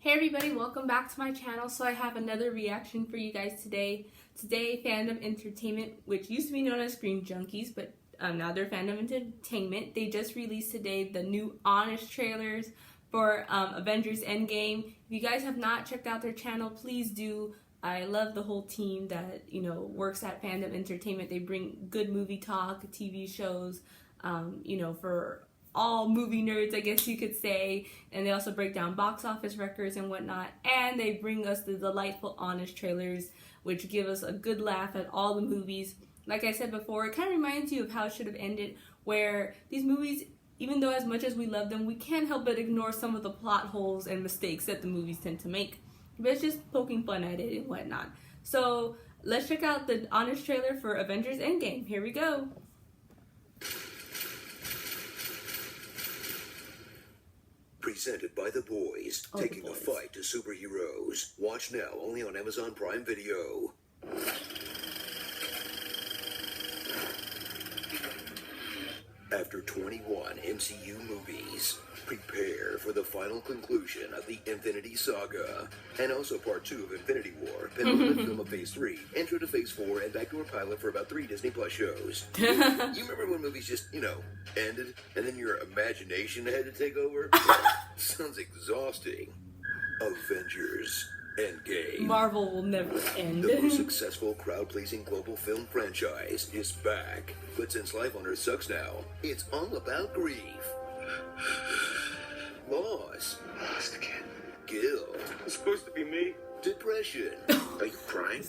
Hey everybody, welcome back to my channel. So I have another reaction for you guys today. Today, Fandom Entertainment, which used to be known as Screen Junkies, but now they're Fandom Entertainment. They just released today the new Honest trailers for Avengers Endgame. If you guys have not checked out their channel, please do. I love the whole team that, works at Fandom Entertainment. They bring good movie talk, TV shows, for all movie nerds, I guess you could say. And they also break down box office records and whatnot. And they bring us the delightful Honest trailers, which give us a good laugh at all the movies. Like I said before, it kind of reminds you of how it should have ended, where these movies, even though as much as we love them, we can't help but ignore some of the plot holes and mistakes that the movies tend to make. But it's just poking fun at it and whatnot. So let's check out the Honest trailer for Avengers Endgame. Here we go. Presented by The Boys, taking a fight to superheroes. Watch now only on Amazon Prime Video. After 21 MCU movies, prepare for the final conclusion of the Infinity Saga. And also part 2 of Infinity War, penultimate film of Phase 3, intro to Phase 4, and backdoor pilot for about 3 Disney Plus shows. You remember when movies just, ended, and then your imagination had to take over? Sounds exhausting. Avengers Endgame. Marvel will never end. The most successful, crowd-pleasing global film franchise is back. But since life on Earth sucks now, it's all about grief. Loss. Lost again. Guilt. It's supposed to be me. Depression. Are you crying?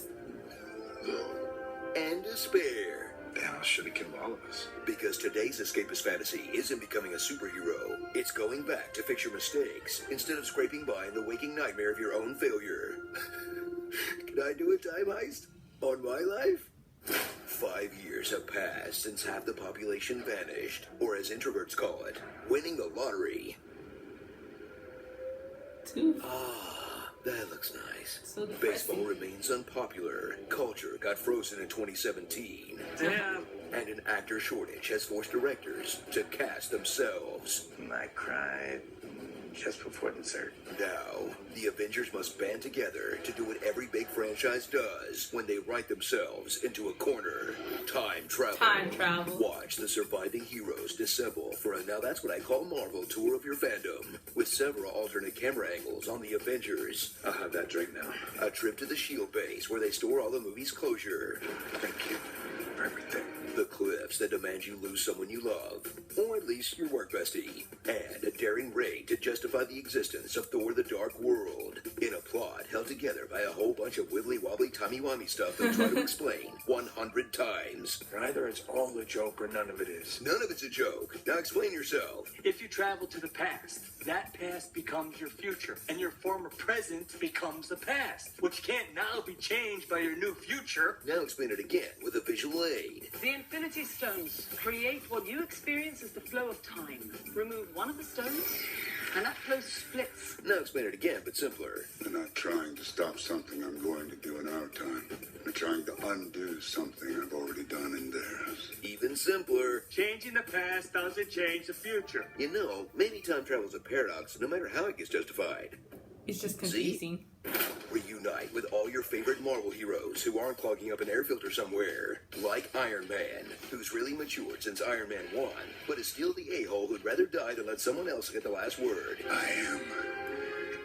And despair. Thanos should have killed all of us. Because today's escapist fantasy isn't becoming a superhero. It's going back to fix your mistakes instead of scraping by in the waking nightmare of your own failure. Can I do a time heist on my life? 5 years have passed since half the population vanished, or as introverts call it, winning the lottery. That looks nice. So baseball remains unpopular. Culture got frozen in 2017. Damn. And an actor shortage has forced directors to cast themselves. I cried just before dessert. Now, the Avengers must band together to do what every big franchise does when they write themselves into a corner. Time travel. Time travel. Watch the surviving heroes dissemble for a Now That's What I Call Marvel tour of your fandom, with several alternate camera angles on the Avengers. I'll have that drink now. A trip to the S.H.I.E.L.D. base where they store all the movie's closure. Thank you for everything. The cliffs that demand you lose someone you love, or at least your work bestie, and a daring raid to justify the existence of Thor: The Dark World, in a plot held together by a whole bunch of wibbly-wobbly, timey-wimey stuff they'll try to explain 100 times. Either it's all a joke or none of it is. None of it's a joke. Now explain yourself. If you travel to the past, that past becomes your future, and your former present becomes the past, which can't now be changed by your new future. Now explain it again with a visual aid. The Infinity Stones create what you experience as the flow of time. Remove one of the stones, and that flow splits. Now explain it again, but simpler. They're not trying to stop something I'm going to do in our time. They're trying to undo something I've already done in theirs. Even simpler. Changing the past doesn't change the future. Maybe time travel's a paradox, no matter how it gets justified. It's just confusing. Reunite with all your favorite Marvel heroes who aren't clogging up an air filter somewhere. Like Iron Man, who's really matured since Iron Man 1, but is still the a-hole who'd rather die than let someone else get the last word. I am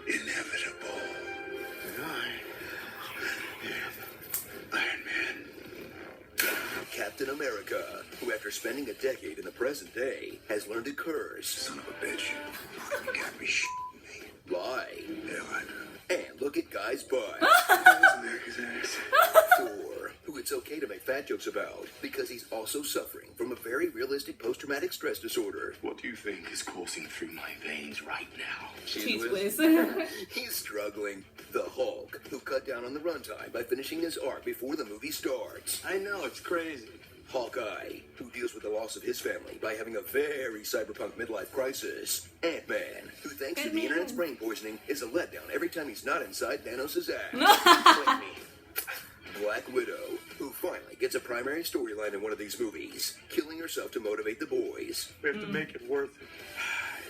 inevitable. Iron Man. Captain America, who after spending a decade in the present day, has learned to curse, Son of a bitch. You can't be me. lie, Yeah, I know. and look at guys' butts. America's ass. Thor, who it's okay to make fat jokes about, because he's also suffering from a very realistic post-traumatic stress disorder. What do you think is coursing through my veins right now? Cheese whiz. He's struggling. The Hulk, who cut down on the runtime by finishing his arc before the movie starts. I know, it's crazy. Hawkeye, who deals with the loss of his family by having a very cyberpunk midlife crisis. Ant-Man, who thanks to the internet's brain poisoning is a letdown every time he's not inside Thanos' ass. Blame me. Black Widow, who finally gets a primary storyline in one of these movies, killing herself to motivate the boys. We have to make it worth it.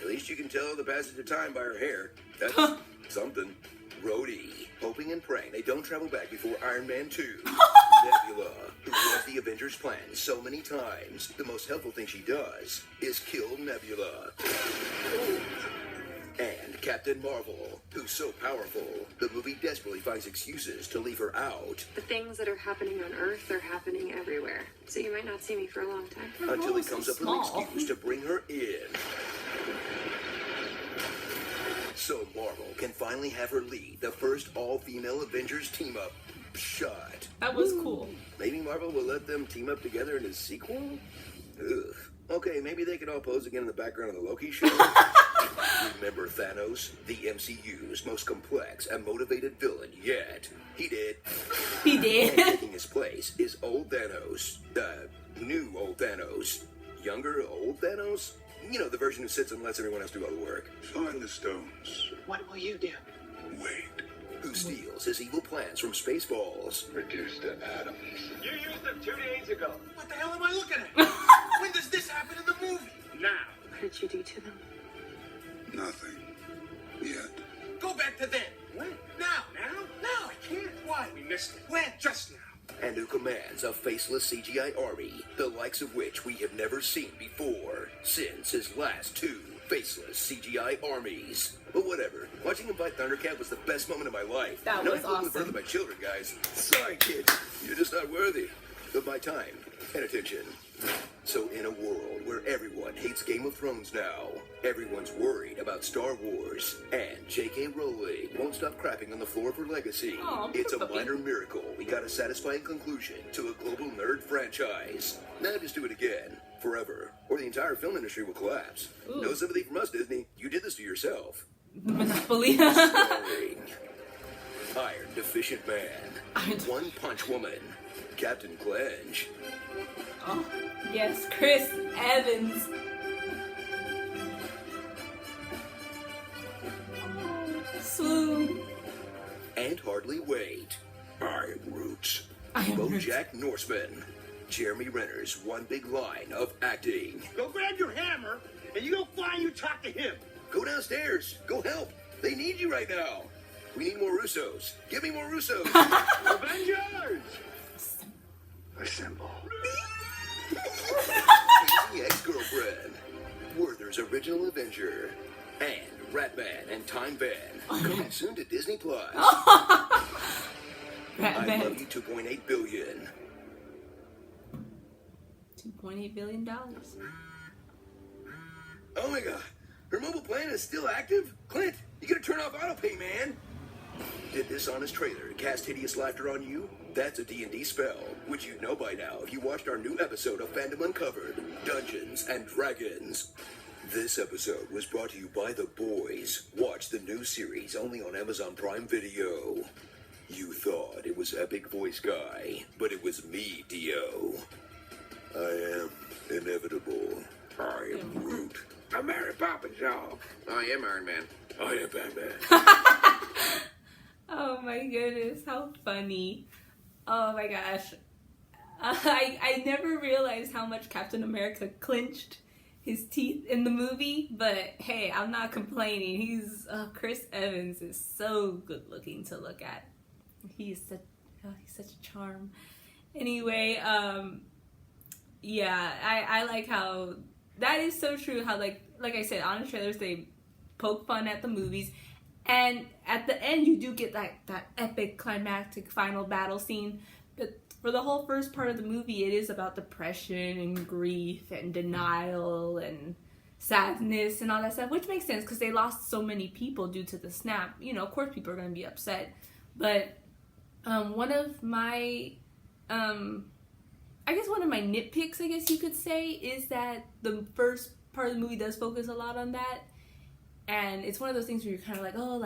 At least you can tell the passage of time by her hair. That's something. Rhodey, hoping and praying they don't travel back before Iron Man 2. Nebula, who was the Avengers' plan so many times, the most helpful thing she does is kill Nebula. And Captain Marvel, who's so powerful, the movie desperately finds excuses to leave her out The things that are happening on Earth are happening everywhere. So you might not see me for a long time. until he so comes up with small. an excuse to bring her in. So Marvel can finally have her lead the first all-female Avengers team-up shot. That was cool. Maybe Marvel will let them team up together in a sequel? Ugh. Okay, maybe they can all pose again in the background of the Loki show. Remember Thanos, the MCU's most complex and motivated villain yet. He did. He And did. taking his place is old Thanos. New old Thanos. Younger old Thanos? You know, the version who sits and lets everyone else do all the work. Find the stones. What will you do? Wait. Who steals his evil plans from Spaceballs. Reduced to atoms. You used them 2 days ago. What the hell am I looking at? When does this happen in the movie? Now. What did you do to them? Nothing. Yet. Go back to then. When? Now. Now? No, I can't. Why? We missed it. When? Just now. And who commands a faceless CGI army, the likes of which we have never seen before, since his last 2 faceless CGI armies. But whatever, watching him fight Thundercat was the best moment of my life. That Not was including the birth awesome. of my children, guys. Sorry, kid. You're just not worthy of my time and attention. So in a world where everyone hates Game of Thrones now, everyone's worried about Star Wars, and J.K. Rowling won't stop crapping on the floor of her legacy, Aw, it's a poor puppy. minor miracle we got a satisfying conclusion to a global nerd franchise. Now just do it again, forever, or the entire film industry will collapse. Ooh. No sympathy from us, Disney. You did this to yourself. Monopoly. Starring Iron Deficient Man, Iron- One Punch Woman, Captain Clench, Oh, yes, Chris Evans. Swoon. and Hardly Wait. Iron Roots. Iron Roots. BoJack Norseman. Jeremy Renner's one big line of acting. Go grab your hammer, and you go fly and you talk to him. Go downstairs. Go help. They need you right now. We need more Russos. Give me more Russos. Avengers! Assemble. Crazy ex-girlfriend. Werther's original Avenger. And Ratman and Time Van. Coming soon to Disney Plus. I Batman. love you 2.8 billion. $2.8 billion. Oh my god. Her mobile plan is still active? Clint, you gotta turn off autopay, man. Did this honest trailer cast hideous laughter on you? That's a D&D spell, which you'd know by now if you watched our new episode of Fandom Uncovered, Dungeons and Dragons. This episode was brought to you by The Boys. Watch the new series only on Amazon Prime Video. You thought it was Epic Voice Guy, but it was me, Dio. I am inevitable. I am Groot. I'm Mary Poppins, y'all. I am Iron Man. I am Batman. Oh my goodness, how funny. Oh my gosh. I never realized how much Captain America clenched his teeth in the movie, but hey, I'm not complaining. Chris Evans is so good looking to look at. He's such a charm. Anyway, yeah, I like how that is so true. How like I said, on the trailers they poke fun at the movies, and at the end you do get that epic climactic final battle scene. But for the whole first part of the movie, it is about depression and grief and denial and sadness and all that stuff, which makes sense because they lost so many people due to the snap. You know, of course people are going to be upset. But one of my nitpicks, I guess you could say, is that the first part of the movie does focus a lot on that. And it's one of those things where you're kind of like, oh,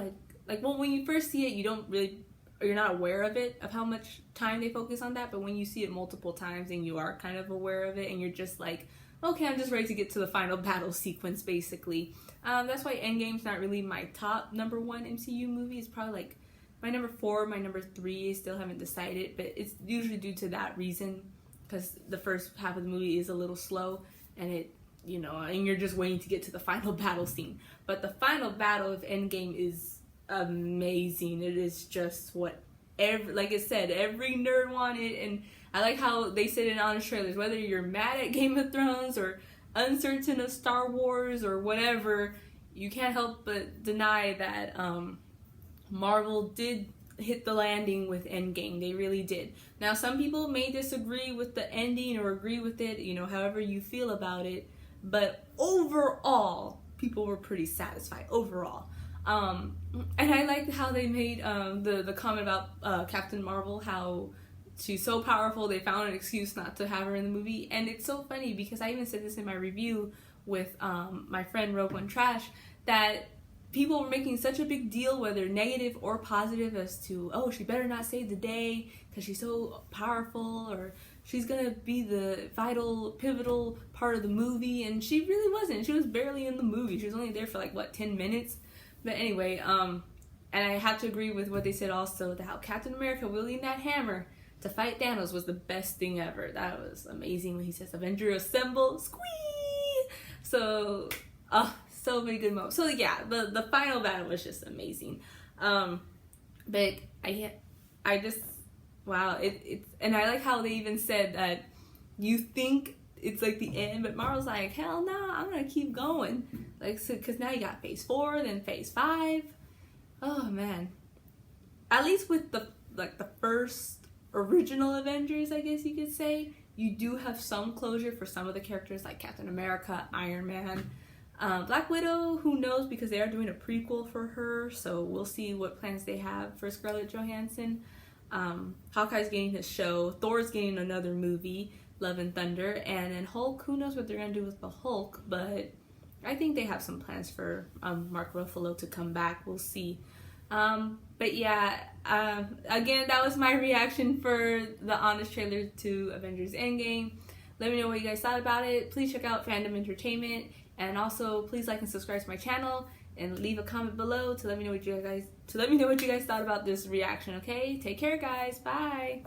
well, when you first see it, you don't really, or you're not aware of it, of how much time they focus on that. But when you see it multiple times and you are kind of aware of it and you're just like, okay, I'm just ready to get to the final battle sequence, basically. That's why Endgame's not really my top number 1 MCU movie. It's probably like my number 4, my number 3, I still haven't decided. But it's usually due to that reason, because the first half of the movie is a little slow and and you're just waiting to get to the final battle scene. But the final battle of Endgame is amazing. It is just what like I said, every nerd wanted. And I like how they said in honest trailers, whether you're mad at Game of Thrones or uncertain of Star Wars or whatever, you can't help but deny that Marvel did hit the landing with Endgame. They really did. Now, some people may disagree with the ending or agree with it, you know, however you feel about it, but overall, people were pretty satisfied overall. And I like how they made the comment about Captain Marvel, how she's so powerful they found an excuse not to have her in the movie. And it's so funny because I even said this in my review with my friend Rogue One Trash, that people were making such a big deal, whether negative or positive, as to, oh, she better not save the day because she's so powerful, or she's gonna be the vital, pivotal part of the movie. And she really wasn't. She was barely in the movie. She was only there for like, what, 10 minutes? But anyway, and I have to agree with what they said also, that how Captain America wielding that hammer to fight Thanos was the best thing ever. That was amazing when he says, Avengers assemble, squee! So, so many good moments. So yeah, the final battle was just amazing. But I just, wow, it's, and I like how they even said that you think it's like the end, but Marvel's like, hell no, I'm gonna keep going. Like, so, cause now you got phase 4, then phase 5. Oh man. At least with the first original Avengers, I guess you could say, you do have some closure for some of the characters like Captain America, Iron Man, Black Widow, who knows, because they are doing a prequel for her, so we'll see what plans they have for Scarlett Johansson. Hawkeye's getting his show, Thor's getting another movie, Love and Thunder, and then Hulk, who knows what they're gonna do with the Hulk, but I think they have some plans for Mark Ruffalo to come back. We'll see. But yeah, again, that was my reaction for the honest trailer to Avengers Endgame. Let me know what you guys thought about it. Please check out Fandom Entertainment, and also please like and subscribe to my channel, and leave a comment below to let me know what you guys thought about this reaction. Okay, take care, guys. Bye.